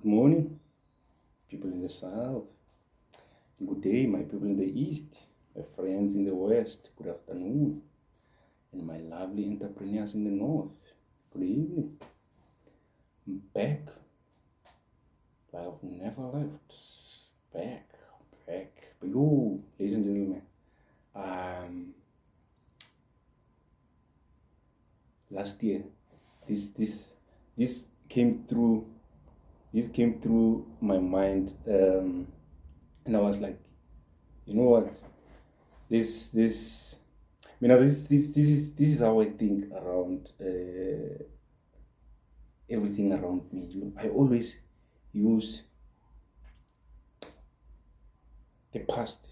Good morning, people in the south. Good day, my people in the east, my friends in the west. Good afternoon, and my lovely entrepreneurs in the north. Good evening. I'm back. I've never left. Back. But you, ladies and gentlemen, last year, this came through. This came through my mind, and I was like, you know what? This is how I think around everything around me. I always use the past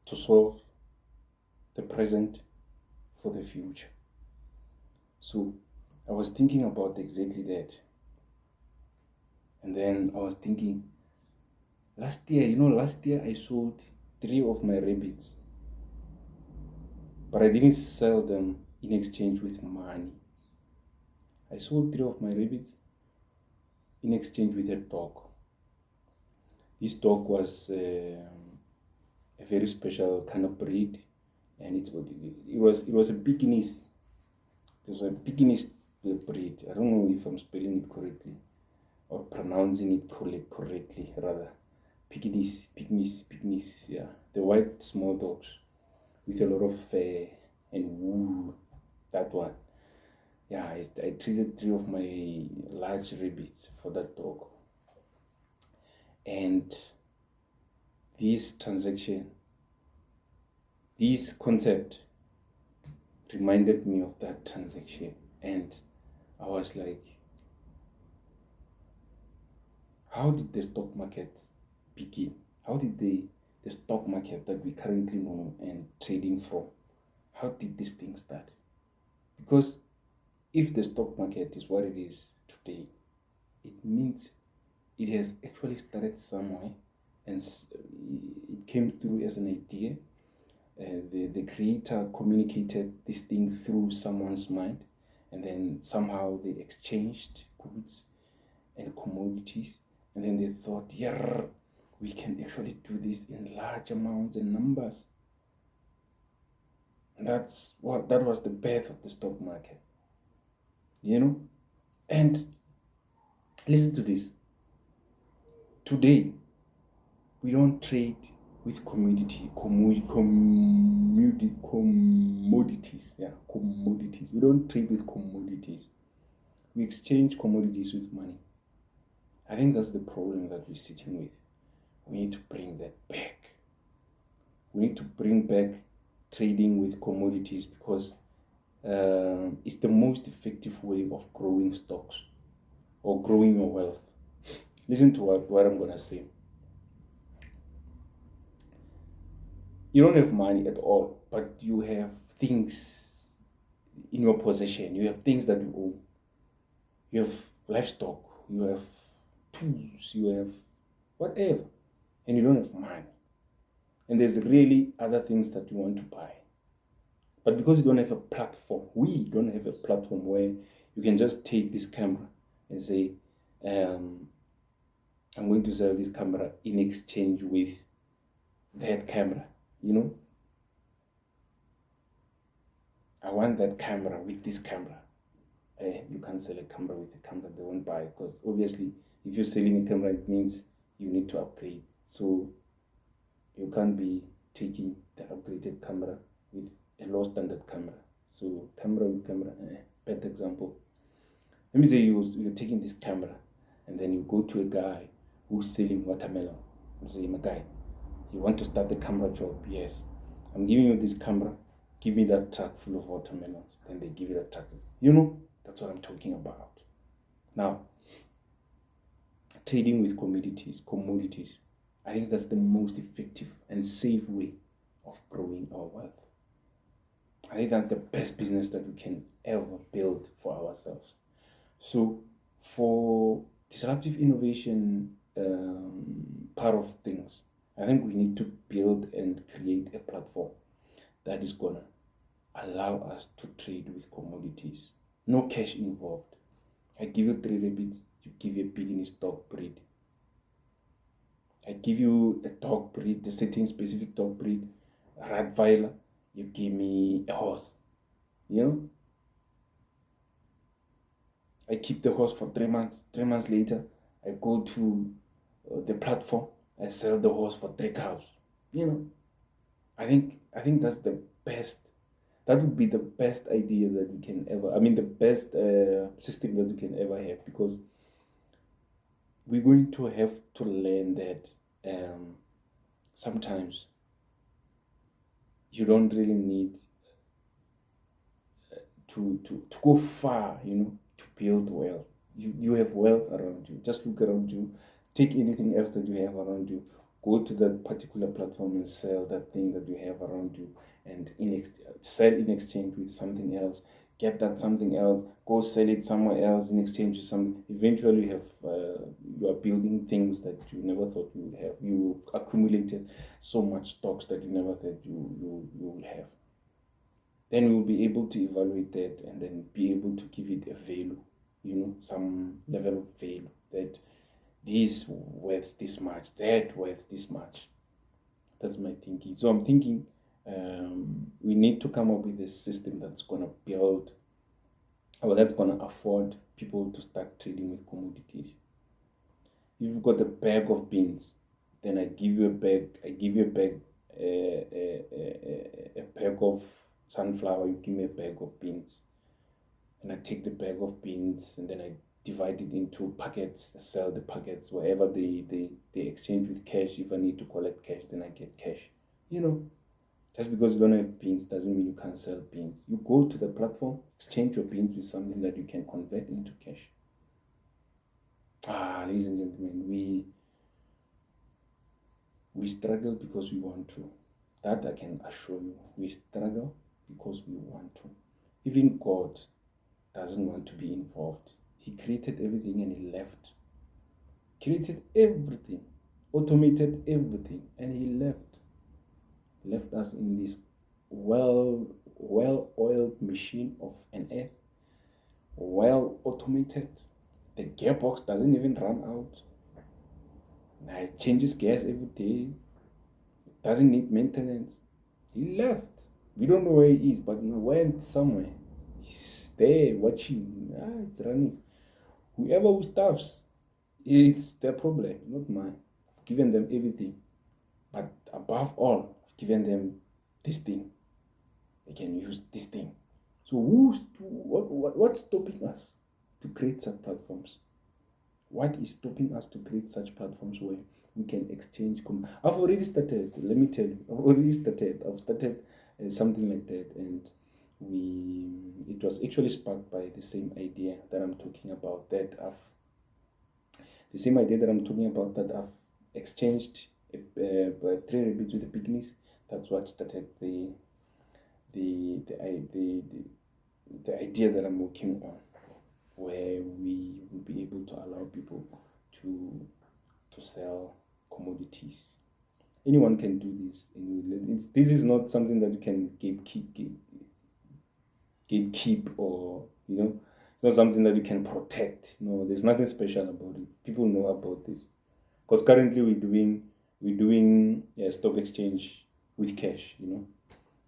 to solve the present for the future. So I was thinking about exactly that. And then I was thinking, last year I sold 3 of my rabbits, but I didn't sell them in exchange with money. I sold 3 of my rabbits in exchange with a dog. This dog was a very special kind of breed, and it was a Pekingese. It was a Pekingese breed. I don't know if I'm spelling it correctly or pronouncing it correctly. Rather, Pekingese. Yeah, the white small dogs with a lot of fur and wool. That one. Yeah, I traded 3 of my large rabbits for that dog, and this transaction, this concept reminded me of that transaction, and I was like, how did the stock market begin? How did the stock market that we currently know and trading from, how did this thing start? Because if the stock market is what it is today, it means it has actually started somewhere, and it came through as an idea. The creator communicated this thing through someone's mind, and then somehow they exchanged goods and commodities, and then they thought, yeah, we can actually do this in large amounts and numbers. And that was the birth of the stock market, And listen to this. Today, we don't trade with commodities. Yeah, commodities. We don't trade with commodities. We exchange commodities with money. I think that's the problem that we're sitting with. We need to bring that back. We need to bring back trading with commodities, because it's the most effective way of growing stocks or growing your wealth. Listen to what I'm going to say. You don't have money at all, but you have things in your possession. You have things that you own. You have livestock. You have tools. You have whatever. And you don't have money. And there's really other things that you want to buy. But because you don't have a platform, we don't have a platform where you can just take this camera and say, I'm going to sell this camera in exchange with that camera. I want that camera with this camera. You can't sell a camera with a camera, they won't buy, because obviously if you're selling a camera, it means you need to upgrade. So you can't be taking the upgraded camera with a low standard camera. So camera with camera, bad example. Let me say you're taking this camera, and then you go to a guy who's selling watermelon. You say, my guy, you want to start the camera job? Yes. I'm giving you this camera. Give me that truck full of watermelons. Then they give you that truck. That's what I'm talking about. Now, trading with commodities, I think that's the most effective and safe way of growing our wealth. I think that's the best business that we can ever build for ourselves. So, for disruptive innovation part of things, I think we need to build and create a platform that is gonna allow us to trade with commodities. No cash involved. I give you 3 rabbits, you give you a piggish dog breed. I give you a dog breed, a certain specific dog breed, a Rottweiler, you give me a horse. You know, I keep the horse for 3 months. 3 months later, I go to the platform, I sell the horse for 3 cows. You know, I think that's the best. That would be the best idea that we can ever. I mean, the best system that we can ever have, because we're going to have to learn that sometimes you don't really need to go far, to build wealth. You have wealth around you. Just look around you. Take anything else that you have around you. Go to that particular platform and sell that thing that you have around you, and sell in exchange with something else. Get that something else. Go sell it somewhere else in exchange with something. Eventually, you are building things that you never thought you would have. You accumulated so much stocks that you never thought you will have. Then we'll be able to evaluate that and then be able to give it a value, some level of value, that this worth this much, that worth this much. That's my thinking. So I'm thinking we need to come up with a system that's going to build, or that's going to afford people to start trading with commodities. If you've got a bag of beans, then I give you a bag, a bag of sunflower, you give me a bag of beans. And I take the bag of beans and then I divide it into packets, sell the packets, wherever they exchange with cash. If I need to collect cash, then I get cash. Just because you don't have beans doesn't mean you can't sell beans. You go to the platform, exchange your beans with something that you can convert into cash. Ladies and gentlemen, we struggle because we want to. That I can assure you. We struggle because we want to. Even God doesn't want to be involved. He created everything and he left. Created everything, automated everything, and he left us in this well-oiled machine of an earth, well automated. The gearbox doesn't even run out. It changes gas every day. It doesn't need maintenance. He left. We don't know where he is, but he went somewhere. He's there watching. It's running. Whoever who stuffs, it's their problem, not mine. I've given them everything. But above all, I've given them this thing. They can use this thing. So what's stopping us to create such platforms? What is stopping us to create such platforms where we can exchange? I've already started. Let me tell you, I've started something like that, and it was actually sparked by the same idea that I'm talking about. That I've exchanged 3 rabbits with the pygmies. That's what started the idea that I'm working on, where we will be able to allow people to sell commodities. Anyone can do this. This is not something that you can gatekeep, or it's not something that you can protect. No, there's nothing special about it. People know about this because currently we're doing stock exchange with cash.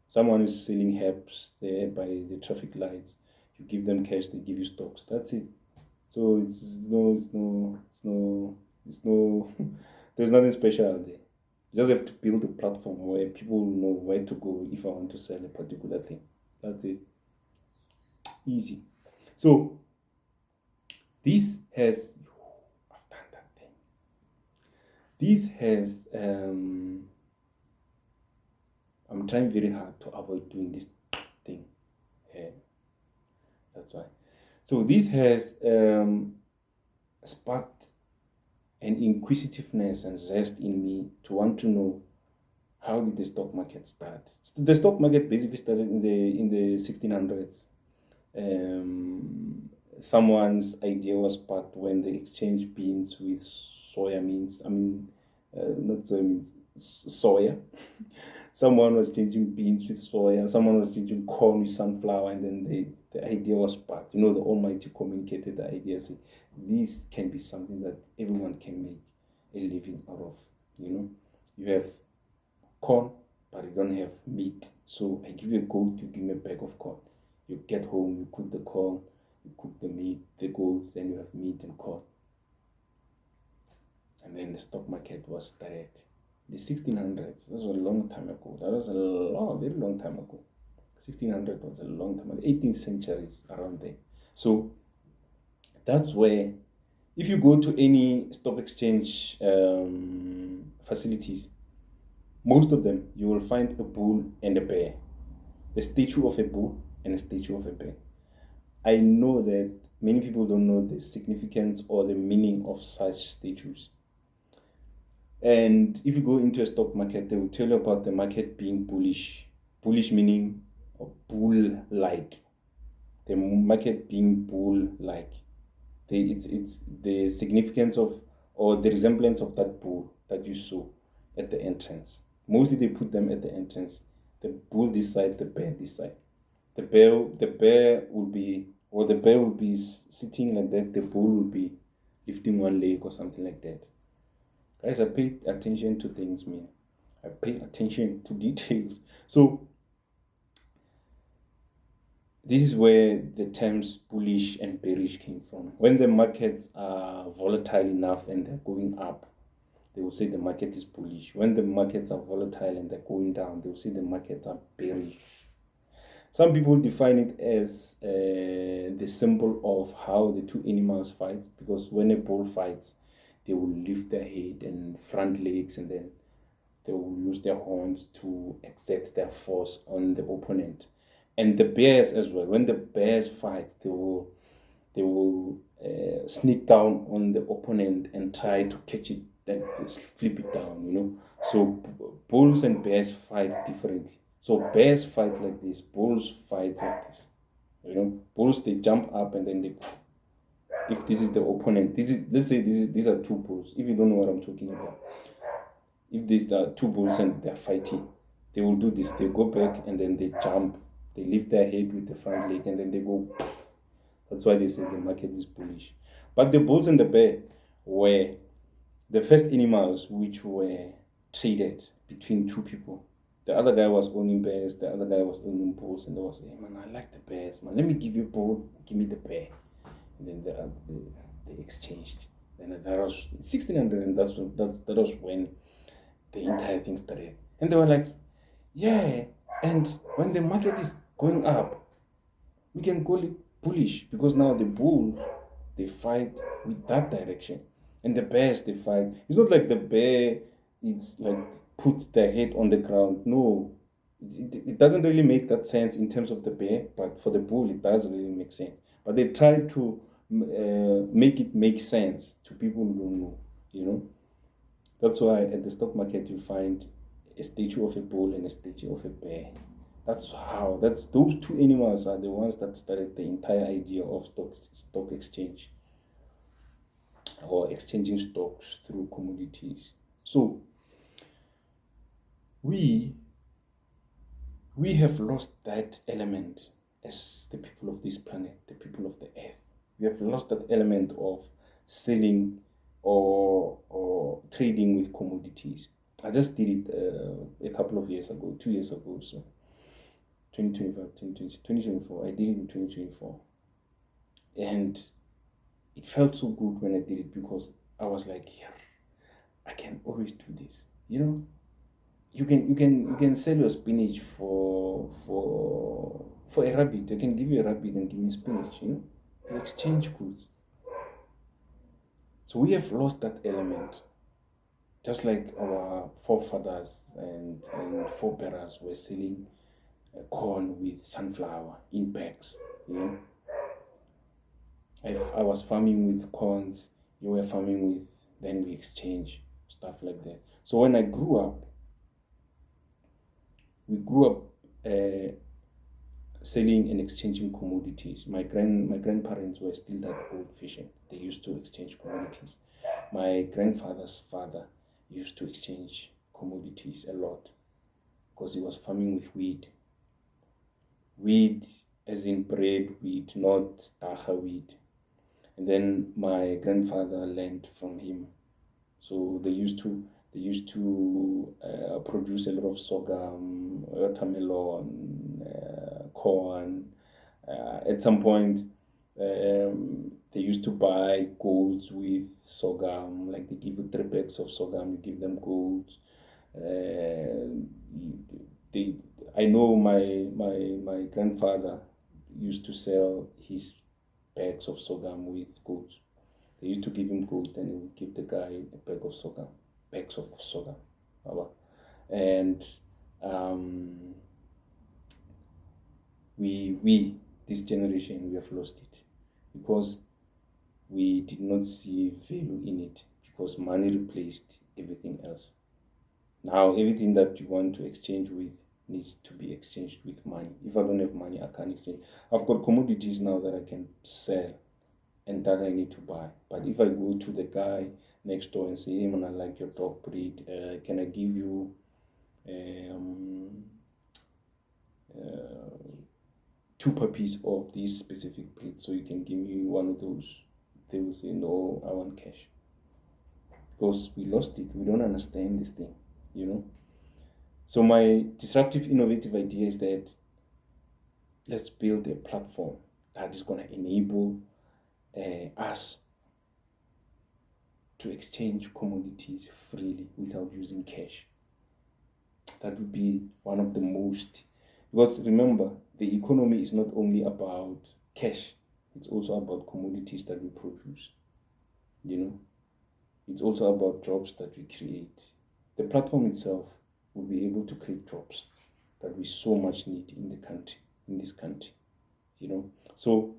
Someone is selling herbs there by the traffic lights. You give them cash, they give you stocks. That's it. So it's no there's nothing special there. You just have to build a platform where people know where to go if I want to sell a particular thing. That's it. Easy. So this has I've done that thing. This has I'm trying very hard to avoid doing this thing. That's why. So this has sparked an inquisitiveness and zest in me to want to know, how did the stock market start? The stock market basically started in the 1600s. Someone's idea was sparked when they exchanged beans with soya beans. Not soya beans, soya. Someone was changing beans with soya. Someone was changing corn with sunflower, and then the idea was sparked. The Almighty communicated the idea. So this can be something that everyone can make a living out of. You have corn, but you don't have meat. So I give you a goat, you give me a bag of corn. You get home, you cook the corn, you cook the meat, the goat, then you have meat and corn. And then the stock market was started. The 1600s, that was a long time ago. That was a very long time ago. 1600 was a long time ago. 18th centuries, around there. So that's where, if you go to any stock exchange facilities, most of them, you will find a bull and a bear. A statue of a bull and a statue of a bear. I know that many people don't know the significance or the meaning of such statues. And if you go into a stock market, they will tell you about the market being bullish. Bullish meaning bull-like. The market being bull-like. It's the significance of, or the resemblance of that bull that you saw at the entrance. Mostly they put them at the entrance. The bull this side, the bear this side. The bear will be sitting like that. The bull will be lifting one leg or something like that. Guys, I pay attention to things, man. I pay attention to details. So this is where the terms bullish and bearish came from. When the markets are volatile enough and they're going up, they will say the market is bullish. When the markets are volatile and they're going down, they will say the markets are bearish. Some people define it as the symbol of how the two animals fight, because when a bull fights, they will lift their head and front legs, and then they will use their horns to exert their force on the opponent. And the bears as well. When the bears fight, they will sneak down on the opponent and try to catch it, then flip it down. So bulls and bears fight differently. So bears fight like this, bulls fight like this. Bulls, they jump up and then if this is the opponent, let's say these are two bulls. If you don't know what I'm talking about, if these are two bulls and they're fighting, they will do this. They go back and then they jump. They lift their head with the front leg and then they go. That's why they say the market is bullish. But the bulls and the bear were the first animals which were traded between two people. The other guy was owning bears, the other guy was owning bulls, and they was saying, man, I like the bears, man. Let me give you a bull, give me the bear. And then they exchanged. And that was 1600, and that was when the entire thing started. And they were like, yeah, and when the market is going up, we can call it bullish, because now the bulls, they fight with that direction. And the bears, they fight. It's not like the bear, it's like put their head on the ground. No, it doesn't really make that sense in terms of the bear, but for the bull, it does really make sense. But they try to make it make sense to people who don't know. That's why at the stock market you find a statue of a bull and a statue of a bear. Those two animals are the ones that started the entire idea of stock exchange, or exchanging stocks through commodities. So we have lost that element as the people of this planet, the people of the earth. We have lost that element of selling or trading with commodities. I just did it a couple of years ago, 2 years ago, so 2024. I did it in 2024. And it felt so good when I did it, because I was like, yeah, I can always do this. You can sell your spinach for a rabbit. I can give you a rabbit and give me spinach. You exchange goods. So we have lost that element, just like our forefathers and forebearers were selling corn with sunflower in bags. If I was farming with corns, you were farming with, then we exchange stuff like that. So when I grew up, we grew up selling and exchanging commodities. My grandparents were still that old-fashioned. They used to exchange commodities. My grandfather's father used to exchange commodities a lot, because he was farming with weed. Weed as in bread wheat, not dacha wheat. And then my grandfather learned from him. So they used to produce a lot of sorghum, watermelon, corn. At some point, they used to buy goats with sorghum. Like they give you 3 bags of sorghum, you give them goats. Uh, they, I know my grandfather used to sell his bags of sorghum with goats. They used to give him goat, and he would give the guy a bag of sorghum, bags of sorghum. And um, we this generation, we have lost it because we did not see value in it, because money replaced everything else. Now everything that you want to exchange with needs to be exchanged with money. If I don't have money, I can't exchange. I've got commodities now that I can sell and that I need to buy. But if I go to the guy next door and say, hey man, I like your dog breed, can I give you um, uh, 2 puppies of this specific breed so you can give me one of those? They will say, no, I want cash. Because we lost it. We don't understand this thing, you know. So my disruptive innovative idea is that let's build a platform that is going to enable us to exchange commodities freely without using cash. That would be one of the most, because remember, the economy is not only about cash, it's also about commodities that we produce, you know. It's also about jobs that we create. The platform itself will be able to create jobs that we so much need in the country, in this country, you know. So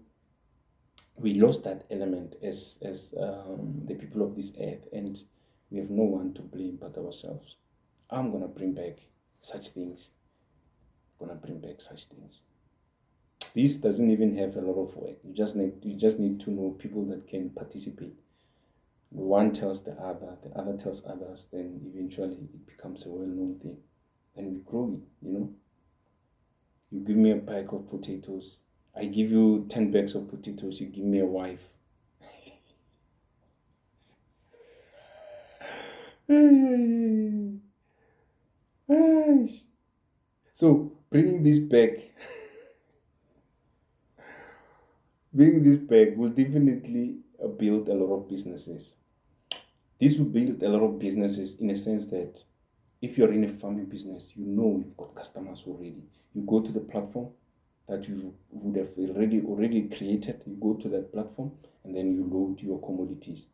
we lost that element as the people of this earth, and we have no one to blame but ourselves. I'm gonna bring back such things. Gonna bring back such things. This doesn't even have a lot of work. You just need to know people that can participate. One tells the other tells others, then eventually it becomes a well-known thing. And we grow it, you know. You give me a bag of potatoes, I give you 10 bags of potatoes, you give me a wife. So bringing this back will definitely build a lot of businesses. This will build a lot of businesses in a sense that if you're in a farming business, you know you've got customers already. You go to the platform that you would have already created. You go to that platform and then you load your commodities.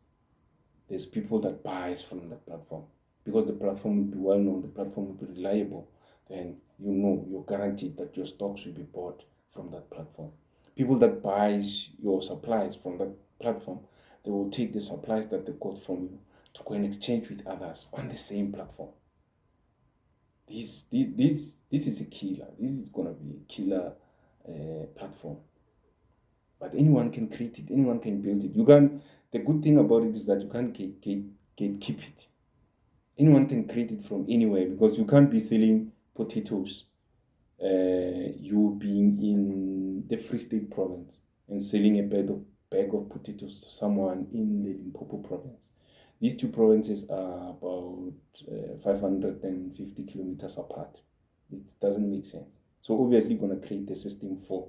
There's people that buys from that platform because the platform will be well known. The platform will be reliable. Then you know you're guaranteed that your stocks will be bought from that platform. People that buys your supplies from that platform, they will take the supplies that they got from you to go and exchange with others on the same platform. This is a killer. This is gonna be a killer platform. But anyone can create it. Anyone can build it. You can. The good thing about it is that you can't keep it. Anyone can create it from anywhere because you can't be selling potatoes. You being in the Free State province and selling a bag of potatoes to someone in the Limpopo province. These two provinces are about 550 kilometers apart. It doesn't make sense. So obviously you're going to create a system for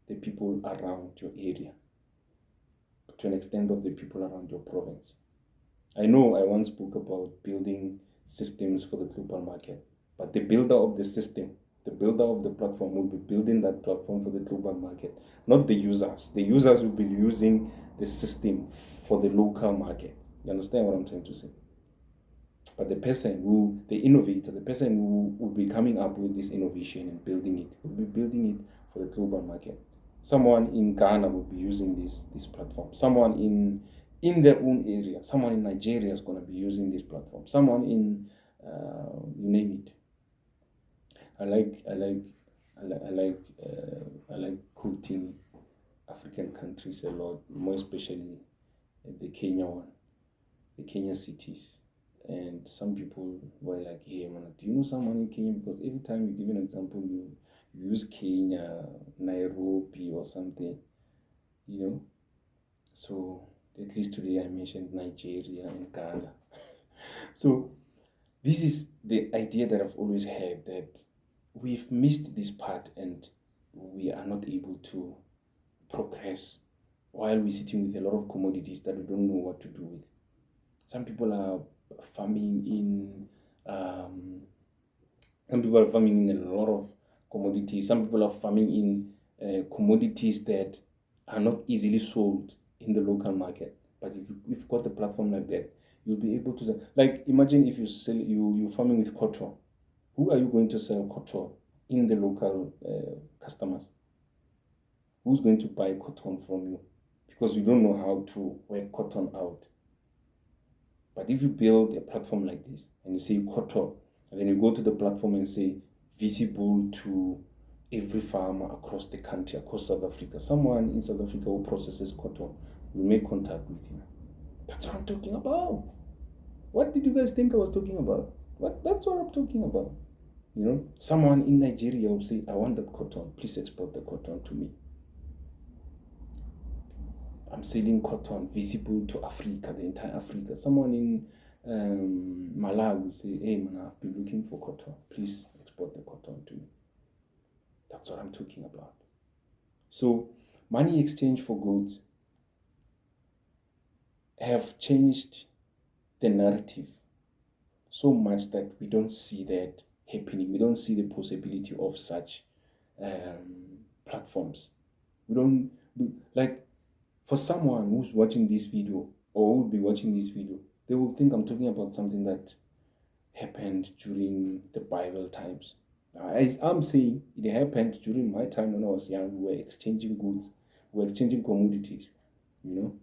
the people around your area, to an extent of the people around your province. I know I once spoke about building systems for the global market, but the builder of the system, the builder of the platform will be building that platform for the global market, not the users. The users will be using the system for the local market. You understand what I'm trying to say? But the innovator, the person who will be coming up with this innovation and building it, will be building it for the global market. Someone in Ghana will be using this platform. Someone in their own area, someone in Nigeria is going to be using this platform. Someone in you name it. I like quoting African countries a lot, more especially the Kenya one, the Kenya cities. And some people were like, hey man, do you know someone in Kenya? Because every time you give an example, You use Kenya, Nairobi, or something, you know. So at least today I mentioned Nigeria and Ghana. So this is the idea that I've always had, that we've missed this part and we are not able to progress while we're sitting with a lot of commodities that we don't know what to do with. Some people are farming in some people are farming in a lot of commodities. Some people are farming in commodities that are not easily sold in the local market. But if you've got a platform like that, you'll be able to sell. Like, imagine if you're farming with cotton. Who are you going to sell cotton in the local customers? Who's going to buy cotton from you? Because we don't know how to work cotton out. But if you build a platform like this and you say cotton, and then you go to the platform and say visible to every farmer across the country, across South Africa, someone in South Africa who processes cotton will make contact with you. That's what I'm talking about. What did you guys think I was talking about? That's what I'm talking about. You know, someone in Nigeria will say, I want that cotton. Please export the cotton to me. I'm selling cotton visible to Africa, the entire Africa. Someone in Malawi will say, hey man, I've been looking for cotton. Please export the cotton to me. That's what I'm talking about. So money exchange for goods have changed the narrative so much that we don't see that happening. We don't see the possibility of such platforms. Like, for someone who's watching this video or who will be watching this video, they will think I'm talking about something that happened during the Bible times. I'm saying it happened during my time when I was young. We were exchanging goods, we were exchanging commodities, you know.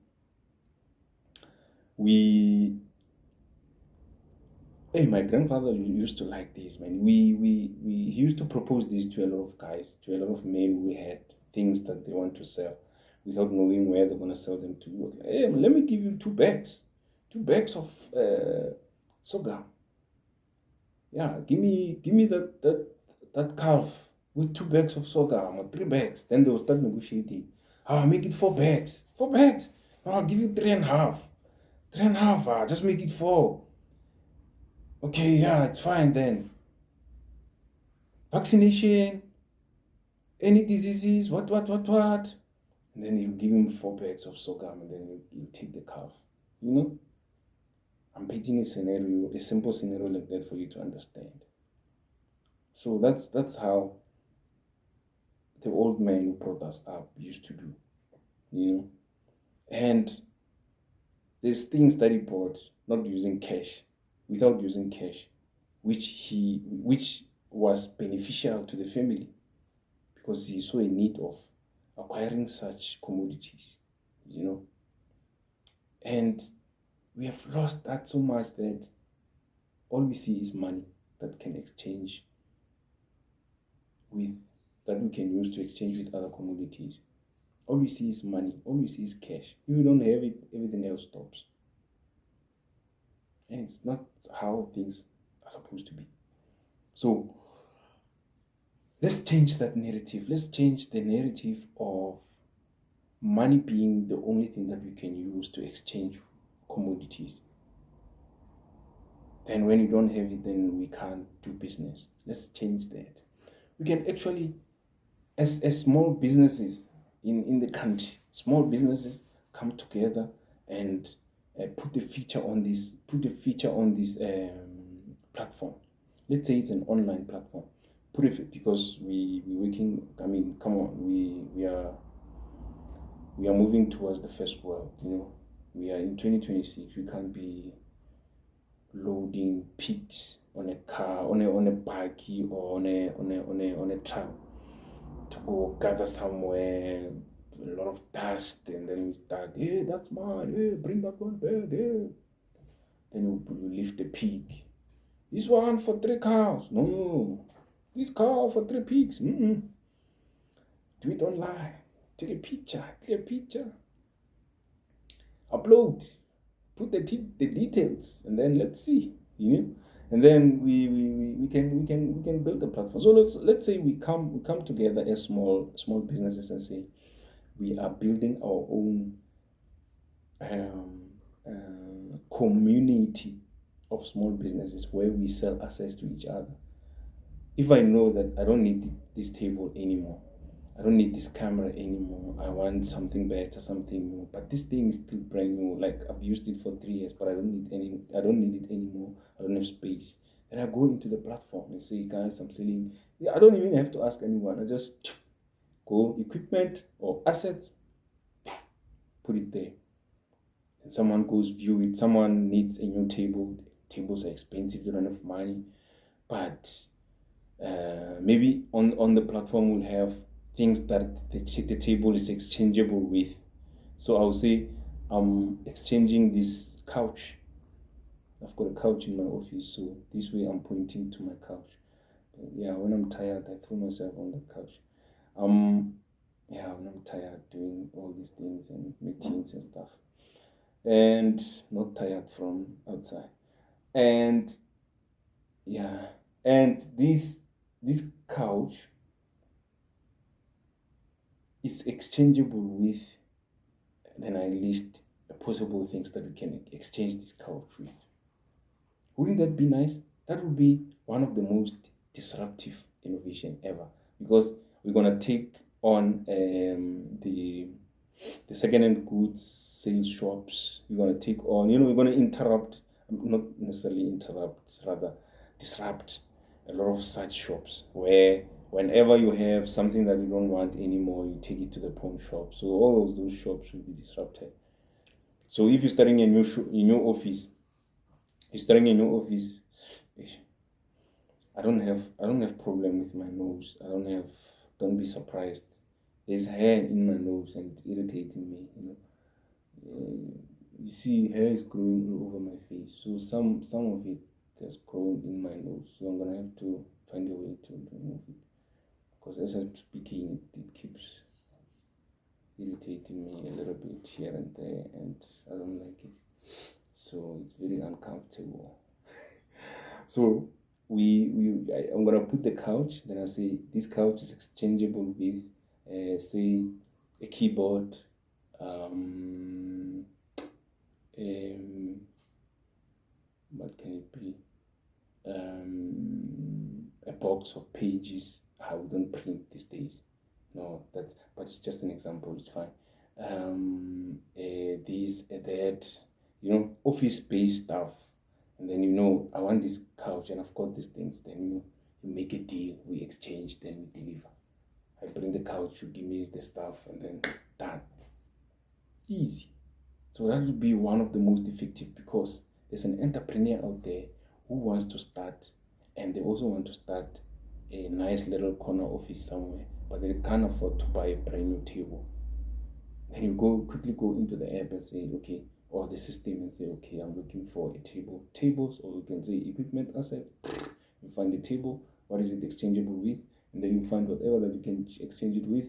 My grandfather used to like this, man. He used to propose this to a lot of guys, to a lot of men who had things that they want to sell without knowing where they're going to sell them to. Like, hey, let me give you two bags of sorghum. Yeah, give me that calf with 2 bags of sorghum or 3 bags. Then they will start negotiating. I'll make it 4 bags. 4 bags. No, I'll give you 3.5. 3.5. Just make it 4. Okay, yeah, it's fine then. Vaccination, any diseases, what? And then you give him 4 bags of sorghum and then you take the calf. You know? I'm painting a scenario, a simple scenario like that for you to understand. So that's how the old man who brought us up used to do. You know? And there's things that he bought not using cash, without using cash, which was beneficial to the family because he saw a need of acquiring such commodities, you know. And we have lost that so much that all we see is money that can exchange with, that we can use to exchange with other commodities. All we see is money, all we see is cash. If we don't have it, everything else stops. And it's not how things are supposed to be. So let's change that narrative. Let's change the narrative of money being the only thing that we can use to exchange commodities. Then when you don't have it, then we can't do business. Let's change that. We can actually, as small businesses in the country, small businesses come together and put a feature on this platform. Let's say it's an online platform. Put it, because we're working. I mean, come on, we are moving towards the first world. You know, we are in 2026. We can't be loading pigs on a car, on a buggy, or on a truck to go gather somewhere. A lot of dust, and then we start. Hey, that's mine. Hey, bring that one back. Hey. Then we lift the pig. This one for 3 cows. No. This cow for 3 pigs. Do it online. Take a picture. Upload. Put the details, and then let's see. You know. And then we can build a platform. So let's say we come together as small businesses and say we are building our own community of small businesses where we sell assets to each other. If I know that I don't need this table anymore, I don't need this camera anymore, I want something better, something new, but this thing is still brand new, like I've used it for 3 years, but I don't need it anymore, I don't have space. And I go into the platform and say, guys, I'm selling. Yeah, I don't even have to ask anyone. I just go equipment or assets, put it there. And someone goes view it. Someone needs a new table. Tables are expensive, they don't have money. But maybe on the platform we'll have things that the table is exchangeable with. So I'll say I'm exchanging this couch. I've got a couch in my office, so this way I'm pointing to my couch. Yeah, when I'm tired, I throw myself on the couch. Yeah, when I'm tired doing all these things and meetings and stuff, and not tired from outside. And yeah, and this couch is exchangeable with. Then I list possible things that we can exchange this couch with. Wouldn't that be nice? That would be one of the most disruptive innovation ever, because we're gonna take on the second-hand goods sales shops. We're gonna take on, we're gonna interrupt, not necessarily interrupt, rather disrupt a lot of such shops where whenever you have something that you don't want anymore, you take it to the pawn shop. So all of those shops will be disrupted. So if you're starting a new office, I don't have problem with my nose. Don't be surprised. There's hair in my nose and it's irritating me. You see, hair is growing all over my face. So some of it has grown in my nose. So I'm gonna have to find a way to remove it. Because as I'm speaking, it keeps irritating me a little bit here and there, and I don't like it. So it's very uncomfortable. So I'm gonna put the couch. Then I say this couch is exchangeable with, say, a keyboard, what can it be? A box of pages. I wouldn't print these days. No, but it's just an example. It's fine. This, that, office-based stuff. And then I want this couch and I've got these things. Then you make a deal. We exchange. Then we deliver. I bring the couch. You give me the stuff, and then done. Easy. So that would be one of the most effective, because there's an entrepreneur out there who wants to start, and they also want to start a nice little corner office somewhere, but they can't afford to buy a brand new table. Then you quickly go into the app and say, okay, or the system, and say, okay, I'm looking for a tables, or you can say equipment assets. You find the table, what is it exchangeable with, and then you find whatever that you can exchange it with.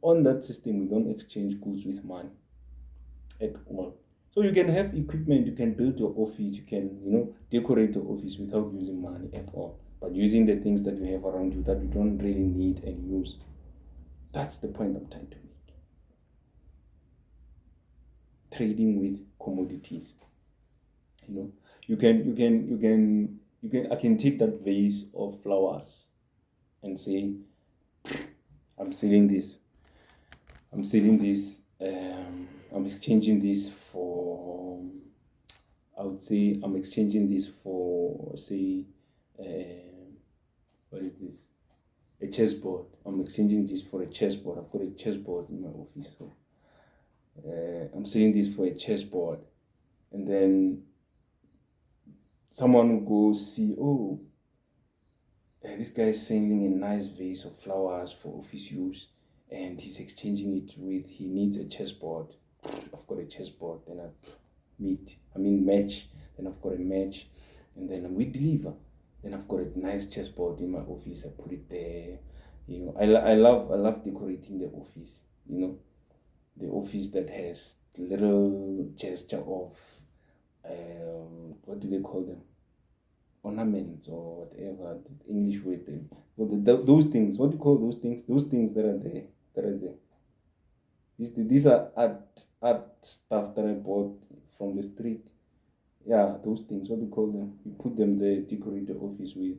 On that system, we don't exchange goods with money at all. So you can have equipment, you can build your office, you can, decorate your office without using money at all, but using the things that you have around you that you don't really need and use. That's the point I'm trying to make. Trading with commodities. I can take that vase of flowers and say, I'm selling this. I'm exchanging this for, I would say, I'm exchanging this for, say, what is this? A chessboard. I'm exchanging this for a chessboard. I've got a chessboard in my office. So I'm selling this for a chessboard. And then someone will go see, oh, this guy is selling a nice vase of flowers for office use, and he's exchanging it with, he needs a chessboard. I've got a chessboard. Then match. Then I've got a match, and then we deliver. Then I've got a nice chessboard in my office. I put it there. I love decorating the office. The office that has little gesture of, what do they call them? ornaments or whatever the English word. Those things. What do you call those things? Those things that are there. That are there. These are art stuff that I bought from the street. Yeah, those things. What do you call them? You put them there, decorate the office with.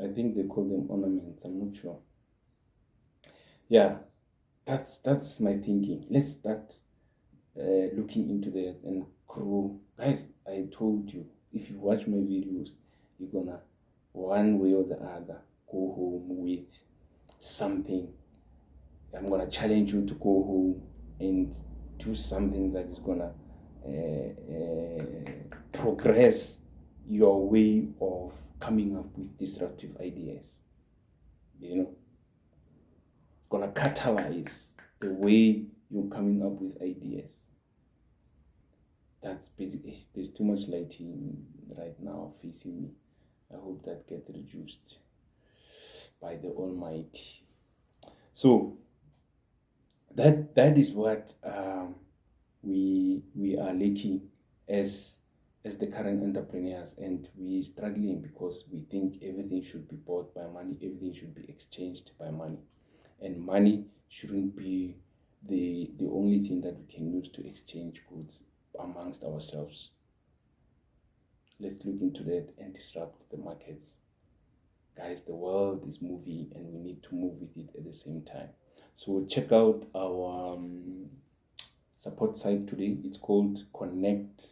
I think they call them ornaments. I'm not sure. Yeah, that's my thinking. Let's start looking into that and grow. Guys, I told you, if you watch my videos, you're gonna one way or the other go home with something. I'm gonna challenge you to go home and do something that is gonna progress your way of coming up with disruptive ideas. You know, it's gonna catalyze the way you're coming up with ideas. That's basically. There's too much lighting right now facing me. I hope that gets reduced by the Almighty. So that is what we are lacking as the current entrepreneurs, and we struggling because we think everything should be bought by money, everything should be exchanged by money, and money shouldn't be the only thing that we can use to exchange goods amongst ourselves. Let's look into that and disrupt the markets. Guys, the world is moving and we need to move with it at the same time. So check out our support site today. It's called Connect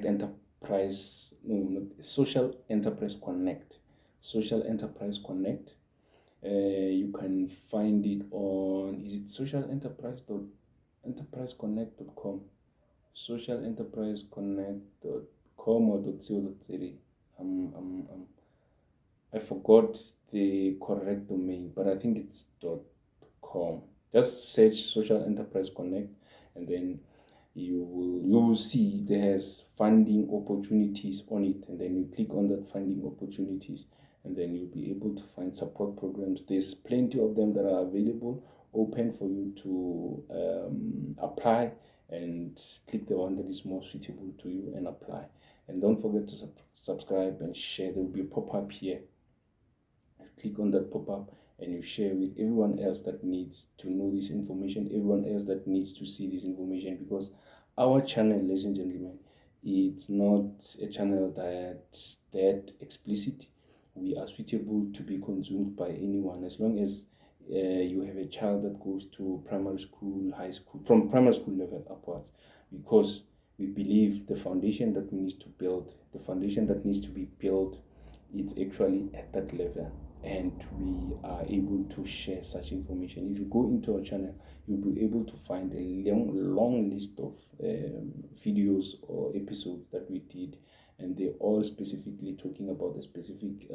Enterprise, no, not Social Enterprise Connect. Social Enterprise Connect. You can find it on, is it socialenterpriseconnect.com, socialenterpriseconnect.com or .co.za. I forgot the correct domain, but I think it's .com. Just search Social Enterprise Connect, and then you will see there's funding opportunities on it, and then you click on the funding opportunities, and then you'll be able to find support programs. There's plenty of them that are available, open for you to apply, and click the one that is more suitable to you and apply. And don't forget to subscribe and share. There will be a pop-up here. Click on that pop-up and you share with everyone else that needs to know this information, everyone else that needs to see this information, because our channel, ladies and gentlemen, it's not a channel that's that explicit. We are suitable to be consumed by anyone, as long as you have a child that goes to primary school, high school, from primary school level upwards, because we believe the foundation that we need to build, the foundation that needs to be built, it's actually at that level, and we are able to share such information. If you go into our channel, you'll be able to find a long list of videos or episodes that we did, and they're all specifically talking about the specific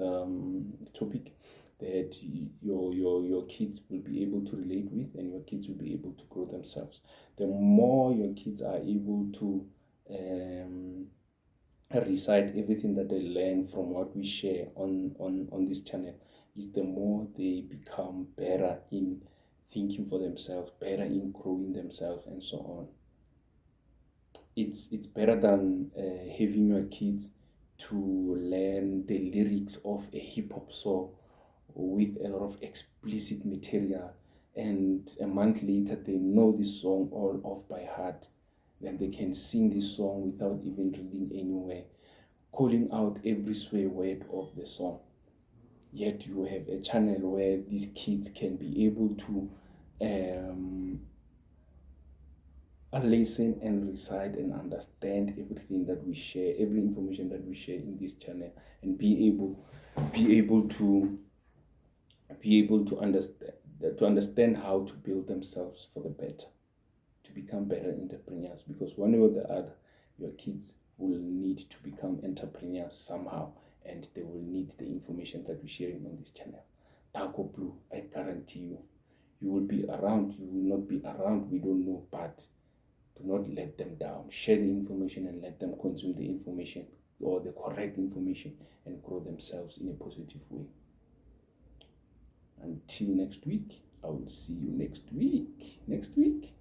topic that your kids will be able to relate with, and your kids will be able to grow themselves. The more your kids are able to recite everything that they learn from what we share on this channel, is the more they become better in thinking for themselves, better in growing themselves, and so on. It's better than having your kids to learn the lyrics of a hip-hop song with a lot of explicit material, and a month later they know this song all off by heart. Then they can sing this song without even reading anywhere, calling out every swear word of the song. Yet you have a channel where these kids can be able to listen and recite and understand everything that we share, every information that we share in this channel, and be able to understand how to build themselves for the better, to become better entrepreneurs. Because one way or the other, your kids will need to become entrepreneurs somehow, and they will need the information that we're sharing on this channel. Taco Blue, I guarantee you, you will be around, you will not be around, we don't know, but do not let them down. Share the information and let them consume the information, or the correct information, and grow themselves in a positive way. Until next week, I will see you next week.